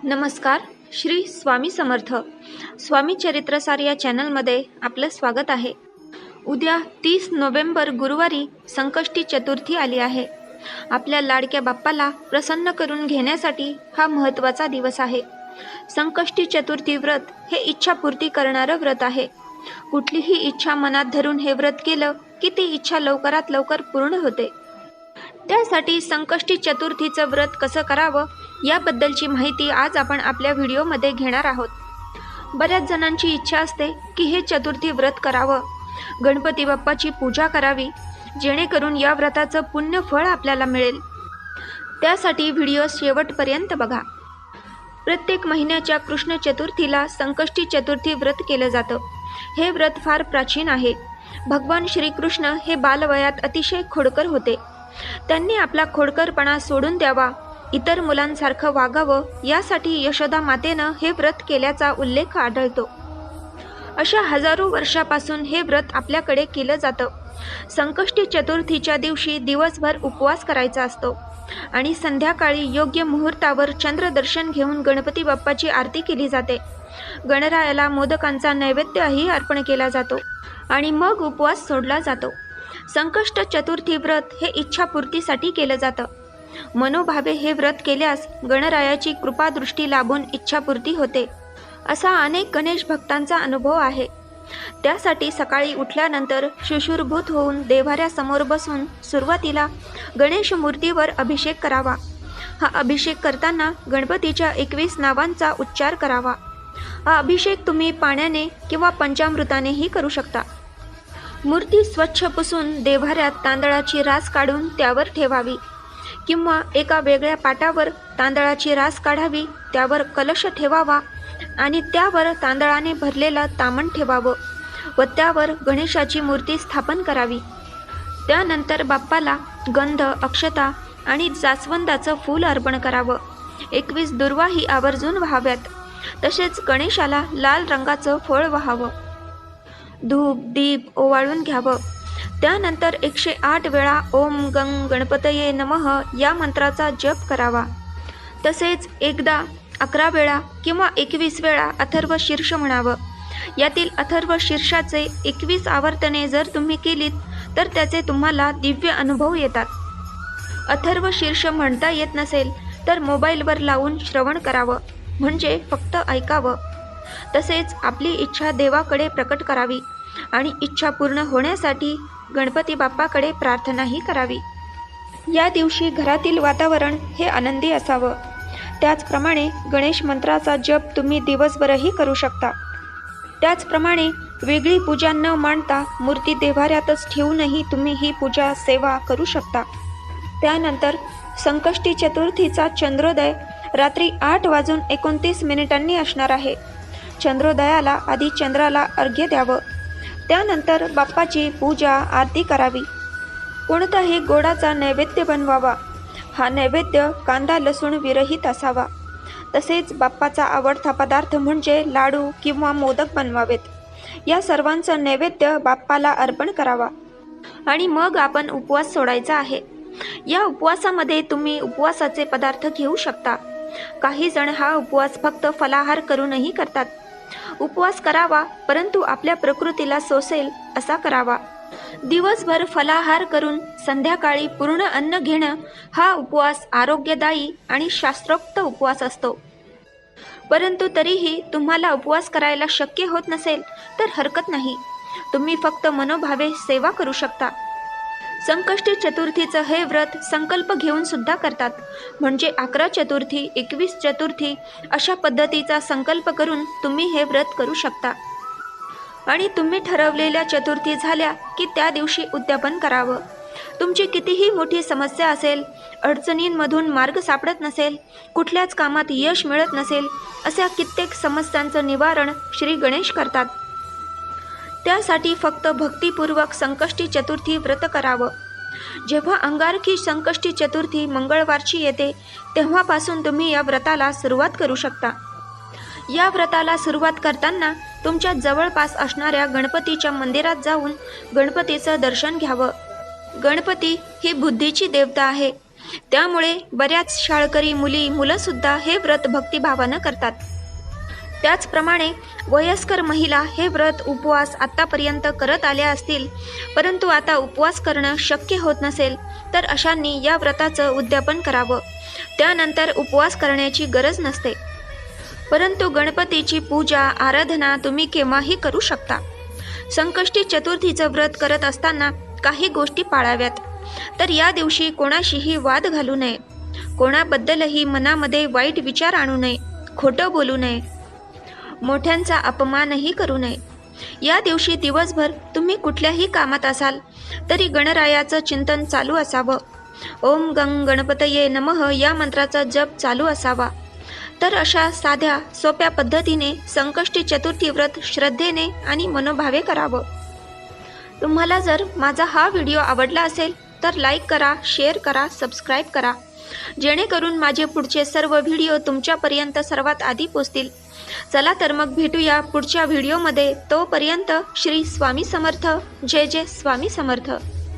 नमस्कार. श्री स्वामी समर्थ. स्वामी चरित्रसार या चॅनलमध्ये आपलं स्वागत आहे. उद्या 30 नोव्हेंबर गुरुवारी संकष्टी चतुर्थी आली आहे. आपल्या लाडक्या बाप्पाला प्रसन्न करून घेण्यासाठी हा महत्त्वाचा दिवस आहे. संकष्टी चतुर्थी व्रत हे इच्छापूर्ती करणारं व्रत आहे. कुठलीही इच्छा मनात धरून हे व्रत केलं की ती इच्छा लवकरात लवकर पूर्ण होते. त्यासाठी संकष्टी चतुर्थीचं व्रत कसं करावं याबद्दलची माहिती आज आपण आपल्या व्हिडिओमध्ये घेणार आहोत. बऱ्याच जणांची इच्छा असते की हे चतुर्थी व्रत करावं, गणपती बाप्पाची पूजा करावी, जेणेकरून या व्रताचं पुण्य फळ आपल्याला मिळेल. त्यासाठी व्हिडिओ शेवटपर्यंत बघा. प्रत्येक महिन्याच्या कृष्ण चतुर्थीला संकष्टी चतुर्थी व्रत केलं जातं. हे व्रत फार प्राचीन आहे. भगवान श्रीकृष्ण हे बालवयात अतिशय खोडकर होते. त्यांनी आपला खोडकरपणा सोडून द्यावा, इतर मुलांसारखं वागावं, यासाठी यशोदा मातेनं हे व्रत केल्याचा उल्लेख आढळतो. अशा हजारो वर्षापासून हे व्रत आपल्याकडे केलं जातं. संकष्टी चतुर्थीच्या दिवशी दिवसभर उपवास करायचा असतो आणि संध्याकाळी योग्य मुहूर्तावर चंद्रदर्शन घेऊन गणपती बाप्पाची आरती केली जाते. गणरायाला मोदकांचा नैवेद्यही अर्पण केला जातो आणि मग उपवास सोडला जातो. संकष्ट चतुर्थी व्रत हे इच्छापूर्तीसाठी केलं जातं. मनोभावे हे व्रत केल्यास गणरायाची कृपादृष्टी लाभून इच्छापूर्ती होते, असा अनेक गणेश भक्तांचा अनुभव आहे. त्यासाठी सकाळी उठल्यानंतर शुशुरभूत होऊन देव्हाऱ्यासमोर बसून सुरुवातीला गणेश मूर्तीवर अभिषेक करावा. हा अभिषेक करताना गणपतीच्या 21 नावांचा उच्चार करावा. हा अभिषेक तुम्ही पाण्याने किंवा पंचामृतानेही करू शकता. मूर्ती स्वच्छ पुसून देव्हाऱ्यात तांदळाची रास काढून त्यावर ठेवावी किंवा एका वेगळ्या पाटावर तांदळाची रास काढावी, त्यावर कलश ठेवावा आणि त्यावर तांदळाने भरलेलं तामण ठेवावं व त्यावर गणेशाची मूर्ती स्थापन करावी. त्यानंतर बाप्पाला गंध, अक्षता आणि जास्वंदाचं फूल अर्पण करावं. 21 दुर्वाही आवर्जून व्हाव्यात. तसेच गणेशाला लाल रंगाचं फळ व्हावं. धूप दीप ओवाळून घ्यावं. त्यानंतर 108 वेळा ओम गंग गणपतये नमः या मंत्राचा जप करावा. तसेच एकदा 11 वेळा किंवा 21 वेळा अथर्व शीर्ष म्हणावं. यातील अथर्व शीर्षाचे 21 आवर्तने जर तुम्ही केलीत तर त्याचे तुम्हाला दिव्य अनुभव येतात. अथर्व शीर्ष म्हणता येत नसेल तर मोबाईलवर लावून श्रवण करावं, म्हणजे फक्त ऐकावं. तसेच आपली इच्छा देवाकडे प्रकट करावी आणि इच्छा पूर्ण होण्यासाठी गणपती बाप्पाकडे प्रार्थनाही करावी. या दिवशी घरातील वातावरण हे आनंदी असावं. त्याचप्रमाणे गणेश मंत्राचा जप तुम्ही दिवसभरही करू शकता. त्याचप्रमाणे वेगळी पूजा न मांडता मूर्ती देव्हाऱ्यातच ठेवूनही तुम्ही ही पूजा सेवा करू शकता. त्यानंतर संकष्टी चतुर्थीचा चंद्रोदय रात्री 8:29 असणार आहे. चंद्रोदयाला आधी चंद्राला अर्घ्य द्यावं. त्यानंतर बाप्पाची पूजा आरती करावी. कोणताही गोडाचा नैवेद्य बनवावा. हा नैवेद्य कांदा लसूण विरहित असावा. तसेच बाप्पाचा आवडता पदार्थ म्हणजे लाडू किंवा मोदक बनवावेत. या सर्वांचं नैवेद्य बाप्पाला अर्पण करावा आणि मग आपण उपवास सोडायचा आहे. या उपवासामध्ये तुम्ही उपवासाचे पदार्थ घेऊ शकता. काही जण हा उपवास फक्त फलाहार करूनही करतात. उपवास करावा, परंतु आपल्या प्रकृतीला सोसेल असा करावा. दिवसभर फलाहार करून संध्याकाळी पूर्ण अन्न घेणं हा उपवास आरोग्यदायी आणि शास्त्रोक्त उपवास असतो. परंतु तरीही तुम्हाला उपवास करायला शक्य होत नसेल तर हरकत नाही. तुम्ही फक्त मनोभावे सेवा करू शकता. संकष्टी चतुर्थीचं हे व्रत संकल्प घेऊन सुद्धा करतात. म्हणजे 11 चतुर्थी, 21 चतुर्थी अशा पद्धतीचा संकल्प करून तुम्ही हे व्रत करू शकता. आणि तुम्ही ठरवलेल्या चतुर्थी झाल्या की त्या दिवशी उद्यापन करावं. तुमची कितीही मोठी समस्या असेल, अडचणींमधून मार्ग सापडत नसेल, कुठल्याच कामात यश मिळत नसेल, अशा कित्येक समस्यांचं निवारण श्री गणेश करतात. त्यासाठी फक्त भक्तिपूर्वक संकष्टी चतुर्थी व्रत करावं. जेव्हा अंगारकी संकष्टी चतुर्थी मंगळवारची येते तेव्हापासून तुम्ही या व्रताला सुरुवात करू शकता. या व्रताला सुरुवात करताना तुमच्या जवळपास असणाऱ्या गणपतीच्या मंदिरात जाऊन गणपतीचं दर्शन घ्यावं. गणपती ही बुद्धीची देवता आहे. त्यामुळे बऱ्याच शाळकरी मुलंसुद्धा हे व्रत भक्तिभावानं करतात. त्याचप्रमाणे वयस्कर महिला हे व्रत उपवास आत्तापर्यंत करत आल्या असतील, परंतु आता उपवास करणं शक्य होत नसेल, तर अशांनी या व्रताचं उद्यापन करावं. त्यानंतर उपवास करण्याची गरज नसते. परंतु गणपतीची पूजा आराधना तुम्ही केव्हाही करू शकता. संकष्टी चतुर्थीचं व्रत करत असताना काही गोष्टी पाळाव्यात. तर या दिवशी कोणाशीही वाद घालू नये, कोणाबद्दलही मनामध्ये वाईट विचार आणू नये, खोटं बोलू नये, मोठ्यांचा अपमानही करू नये. या दिवशी दिवसभर तुम्ही कुठल्याही कामात असाल तरी गणरायाचं चिंतन चालू असावं. ओम गंग गणपतये नमः या मंत्राचा जप चालू असावा. तर अशा साध्या सोप्या पद्धतीने संकष्टी चतुर्थी व्रत श्रद्धेने आणि मनोभावे करावं. तुम्हाला जर माझा हा व्हिडिओ आवडला असेल तर लाईक करा, शेअर करा, सबस्क्राईब करा, जेणेकरून माझे पुढचे सर्व व्हिडिओ तुमच्यापर्यंत सर्वात आधी पोचतील. चला तर मग भेटूया पुढच्या व्हिडिओमध्ये. तोपर्यंत श्री स्वामी समर्थ. जय जय स्वामी समर्थ.